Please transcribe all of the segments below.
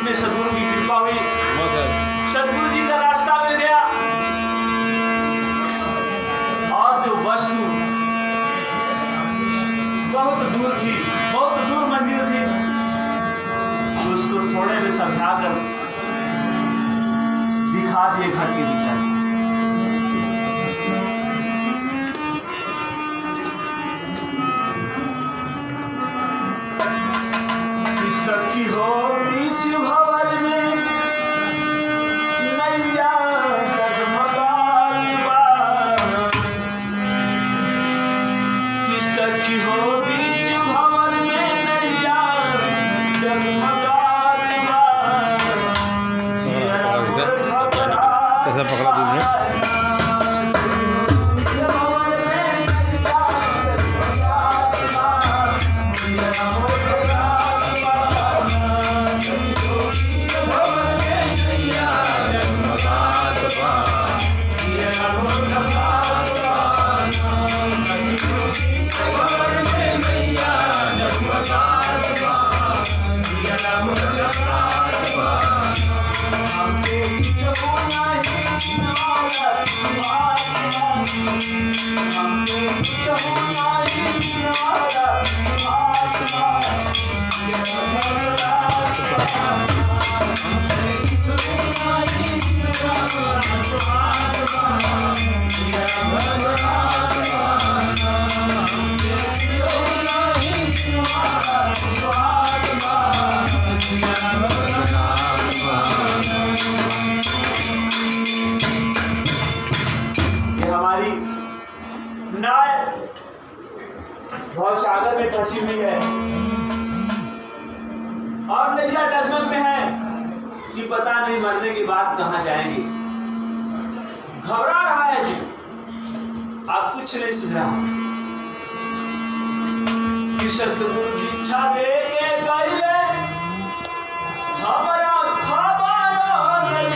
में सदगुरु की कृपा हुई, सदगुरु जी का रास्ता मिल गया और जो वस्तु बहुत दूर थी, बहुत दूर मंदिर थी, उसको थोड़े में समझा कर दिखा दिए घर के भीतर। सखी हो बीच भंवर में नैया डगमगात बा, कि सखी हो बीच भंवर में नैया डगमगात बा, जिया मोर घबरात कैसा पकड़ा तुमने? भवसागर में फंसी हुई है और नैया डगमग में है कि पता नहीं मरने के बाद कहां जाएंगे। घबरा रहा है जी, आप कुछ नहीं सुन रहा कि सतगुरु दीक्षा दे के गए हमारा खबर नहीं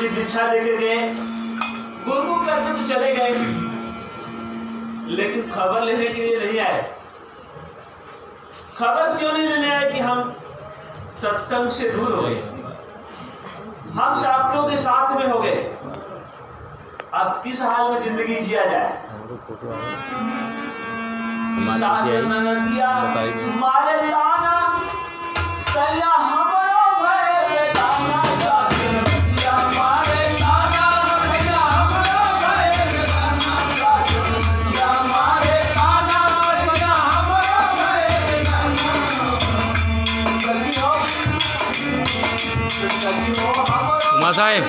दीक्षा लेके गए, गुरमुख करके तो चले गए, लेकिन खबर लेने के लिए नहीं आए। खबर क्यों नहीं लेने आए कि हम सत्संग से दूर हो गए, हम शास्त्रों के साथ में हो गए, अब किस हाल में जिंदगी जिया जाए। शास्त्र ननदिया मारे ताना सैया हमरो भय बेगाना, उमा साहेब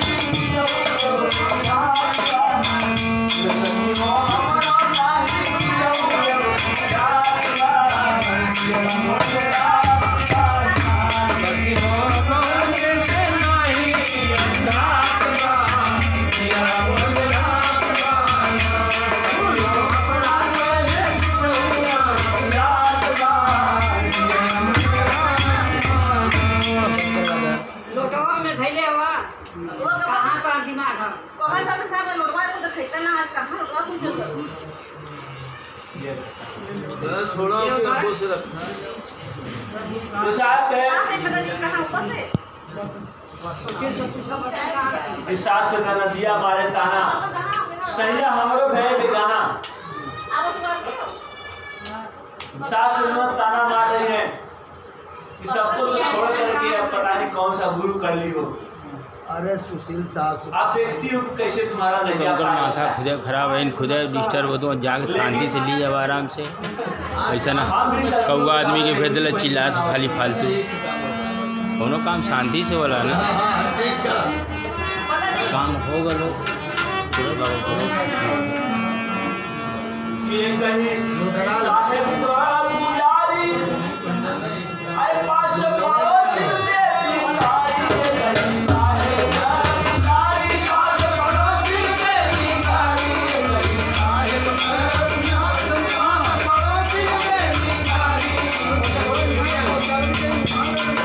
सास नदिया मारे ताना सैया हमरो भय बेगाना। सास ताना मार रही है कि सबको तो छोड़ करके अब पता नहीं कौन सा गुरु कर ली हो, अरे सुशील साहब आप देखती हो कि कैसे तुम्हारा तो नैया उनका पार माथा होता है। खुदे खराब है, खुदे डिस्टर्ब हो तो जाके शांति से ली जाओ आराम से। ऐसा ना कौआ आदमी के भेज दिला चिल्लात खाली फालतू, कोनो काम शांति से वाला ना काम हो गलो ये कहीं साहेब पुजारी आए पास पड़ोस तेरी बुलारी, कहीं साहेब पुजारी पास पड़ोस तेरी बुलारी, कहीं साहेब पुजारी पास पड़ोस तेरी बुलारी।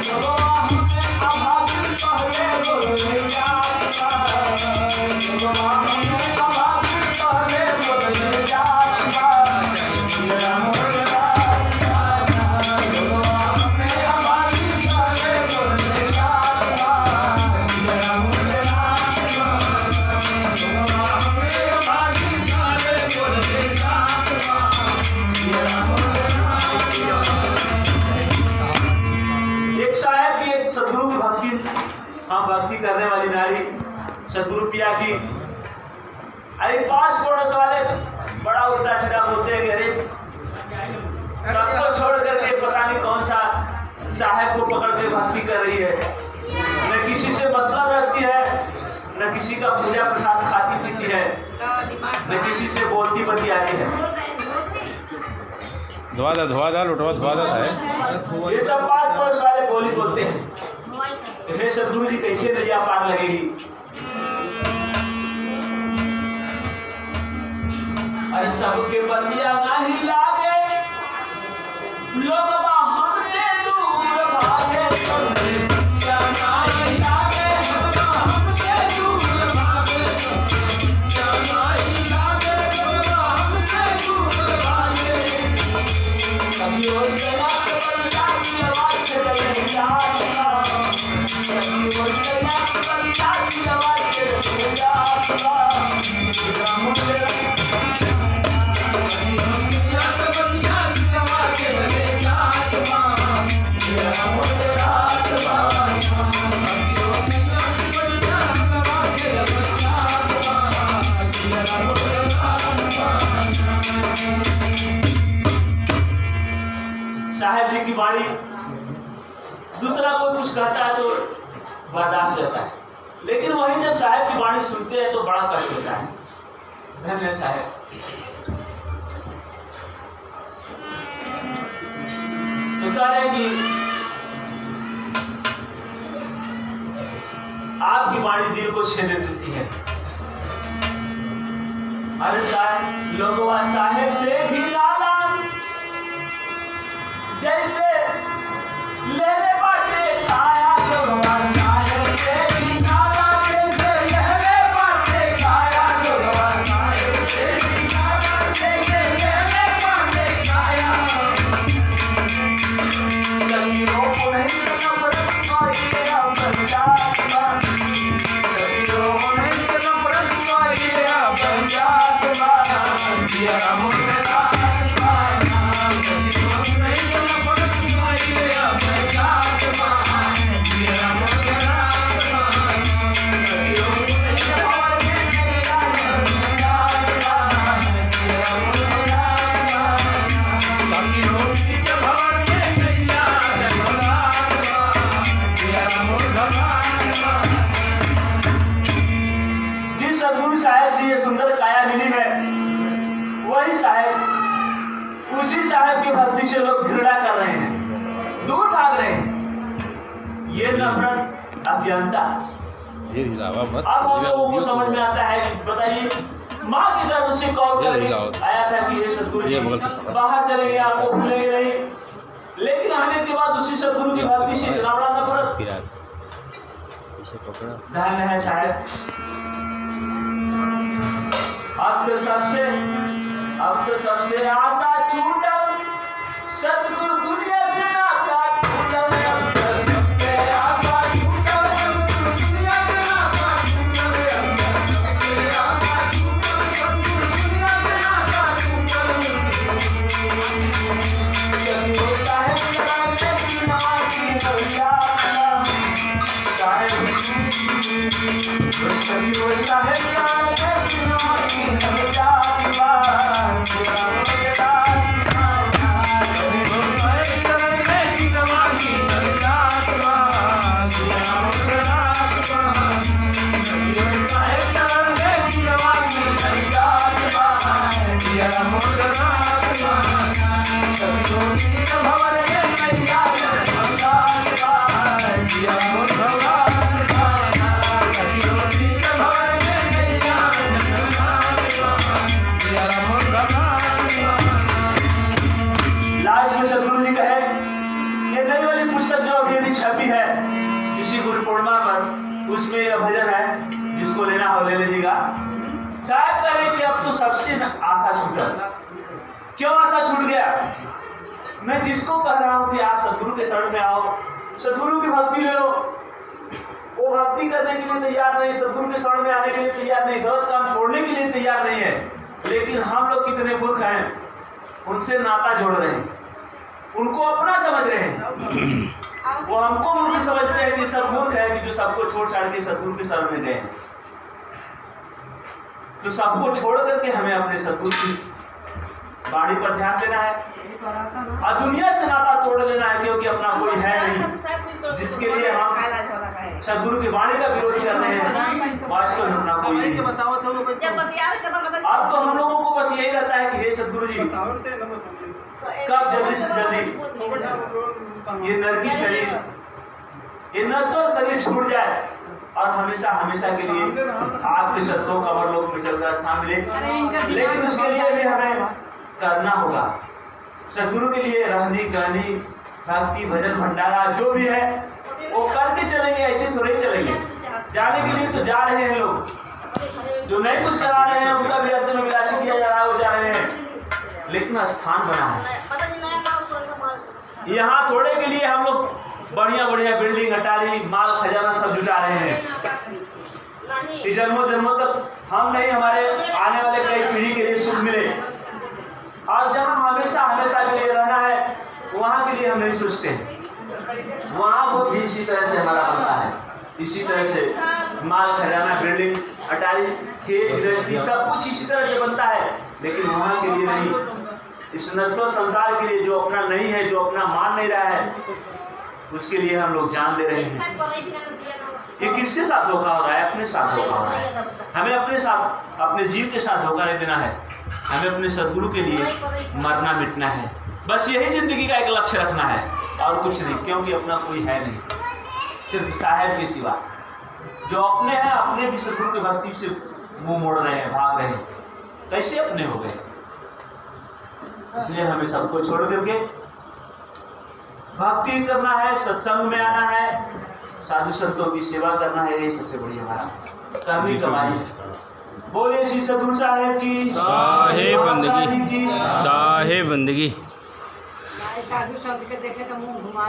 जब हमने आवाज पहले बोले जाता, जब हमने आवाज पहले बोले जाता, भक्ति करने वाली नारी सदगुरु पिया की अरे पास पड़ोस वाले बड़ा उल्टा सीधा बोलते हैं कि अरे सबको छोड़ करके पता नहीं कौन सा साहेब को पकड़ के भक्ति कर रही है, न किसी से मतलब रखती है, न किसी का पूजा प्रसाद खाती पीती है, न किसी से बोलती बतियाती है। धोआ दा लुटवा धोआ है। ये सब बात पड़ोस वाले बोली बोलते हैं। हे सदगुरु जी कैसे नैया पार लगेगी? अरे सबके बतिया नहीं लागे, लोग हमसे दूर भागे, सबके बतिया नहीं लागे, लोग हमसे दूर भागे, सबके बतिया नहीं लागे, लोग हमसे दूर भागे। कभी हो गया बतिया की आवाज चले जाता, कभी हो गया बतिया की आवाज चले जाता, साहेब जी की वाणी दूसरा कोई कुछ कहता है तो बर्दाश्त रहता है, लेकिन वही जब साहेब की वाणी सुनते हैं तो बड़ा कष्ट होता है। धन्य साहेब। तो कह रहे कि आपकी वाणी दिल को छेद देती है। अरे साहेब लोगों साहेब से भी लाला जैसे लेने बाटे आया, लोगों साहेब से भी लाला जैसे लेने बाटे आया, लोगों साहेब से भी लाला जैसे लेने बाटे आया। कबीरों को नहीं नफरत कोई बन जाता, कबीरों को नहीं नफरत कोई बन जाता, दिया मुझे उसी साहेब की भक्ति से लोग घृणा कर रहे हैं, दूर भाग रहे हैं। ये नफरत अज्ञानता। अब हम लोगों को समझ में आता है। बताइए, माँ की तरफ से कॉल करके आया था कि ये सदगुरु जी बाहर चलेंगे, आपको भूलेंगे नहीं, लेकिन आने के बाद उसी सदगुरु की भक्ति से इतना बड़ा नफरत। धन्य है साहेब। अब तो सबसे आशा छूटा, सदगुरु दुनिया से नाता छूटा, अब तो सबसे आशा छूटा, सदगुरु दुनिया से नाता छूटा, अब तो सबसे आशा छूटा, सदगुरु दुनिया से नाता छूटा। जब होता है साहेब की नवाज़ी हो जाता, साहेब सभी वो साहेब जाने सिनेमा की नई जात बात सभी वो साहेब जाने सिनेमा की नई जात बात सभी वो साहेब जाने सिनेमा की नई जात बात सभी लोग भवन में नैया भगवान लास्ट में सदगुरु जी कहे ये नई वाली पुस्तक जो अभी अभी छपी है इसी गुरु पूर्णिमा पर, उसमें यह भजन है, जिसको लेना हो ले लीजिएगा। साहब कहे कि अब तो सबसे आशा छूटा। क्यों आशा छूट गया? मैं जिसको कह रहा हूँ कि आप सदगुरु के शरण में आओ, सदगुरु की भक्ति ले लो, वो भक्ति करने के लिए तैयार नहीं, सदगुरु के शरण में आने के लिए तैयार नहीं, गलत काम छोड़ने के लिए तैयार नहीं है। लेकिन हम लोग कितने मूर्ख हैं, उनसे नाता जोड़ रहे हैं, उनको अपना समझ रहे हैं। वो हमको मूर्ख समझते हैं कि सब मूर्ख है कि जो सबको छोड़ छाड़ के सदगुरु के शरण में गए। तो सबको छोड़ करके हमें अपने सदगुरु की वाणी पर ध्यान देना है और दुनिया से नाता तोड़ लेना है, क्योंकि अपना कोई है नहीं जिसके लिए हम सदगुरु की वाणी का विरोध कर रहे हैं। वास्तव में अपना कोई नहीं। अब तो हम लोगों को बस यही रहता है कि हे सदगुरु जी, कब जल्दी से जल्दी ये नरकी शरीर, ये नश्वर शरीर छूट जाए और हमेशा हमेशा के लिए आपके सत्यों कमर लोक में चलकर स्थान मिले। लेकिन उसके लिए भी हमें करना होगा, सदगुरु के लिए रहनी कहनी भक्ति भजन भंडारा जो भी है वो करके चलेंगे, ऐसे थोड़े ही चलेंगे। जाने के लिए तो जा रहे हैं लोग, जो नहीं कुछ करा रहे हैं उनका भी अर्थ में विलासी किया जा रहा है, वो जा रहे हैं, लेकिन स्थान बना है। यहाँ थोड़े के लिए हम लोग बढ़िया बढ़िया बिल्डिंग अटारी माल खजाना सब जुटा रहे हैं। जन्मों जन्मों तक हम नहीं, हमारे आने वाले कई पीढ़ी के लिए सुख मिले। और जहाँ हमेशा हमेशा के लिए रहना है वहाँ के लिए हम नहीं सोचते हैं। वहाँ वो भी इसी तरह से हमारा बनता है, इसी तरह से माल खजाना बिल्डिंग अटारी खेत गृहस्थी सब कुछ इसी तरह से बनता है। लेकिन वहाँ के लिए नहीं, इस नश्वर संसार के लिए जो अपना नहीं है, जो अपना मान नहीं रहा है, उसके लिए हम लोग जान दे रहे हैं। ये किसके साथ धोखा हो रहा है? अपने साथ धोखा हो रहा है। हमें अपने साथ, अपने जीव के साथ धोखा नहीं देना है। हमें अपने सदगुरु के लिए मरना मिटना है, बस यही जिंदगी का एक लक्ष्य रखना है और कुछ नहीं। क्योंकि अपना कोई है नहीं, सिर्फ साहेब के सिवा। जो अपने हैं, अपने भी सदगुरु की भक्ति से मुंह मोड़ रहे हैं, भाग रहे हैं, कैसे अपने हो गए? इसलिए हमें सबको छोड़ करके भक्ति करना है, सत्संग में आना है, साधु संतों की सेवा करना है। यही सबसे बड़ी हमारा कर्मी कमाई है। बोले श्री सदगुरु साहेब की साहेब बंदगी, साहेब बंदगी। साधु संत के देखे तो मुंह घुमा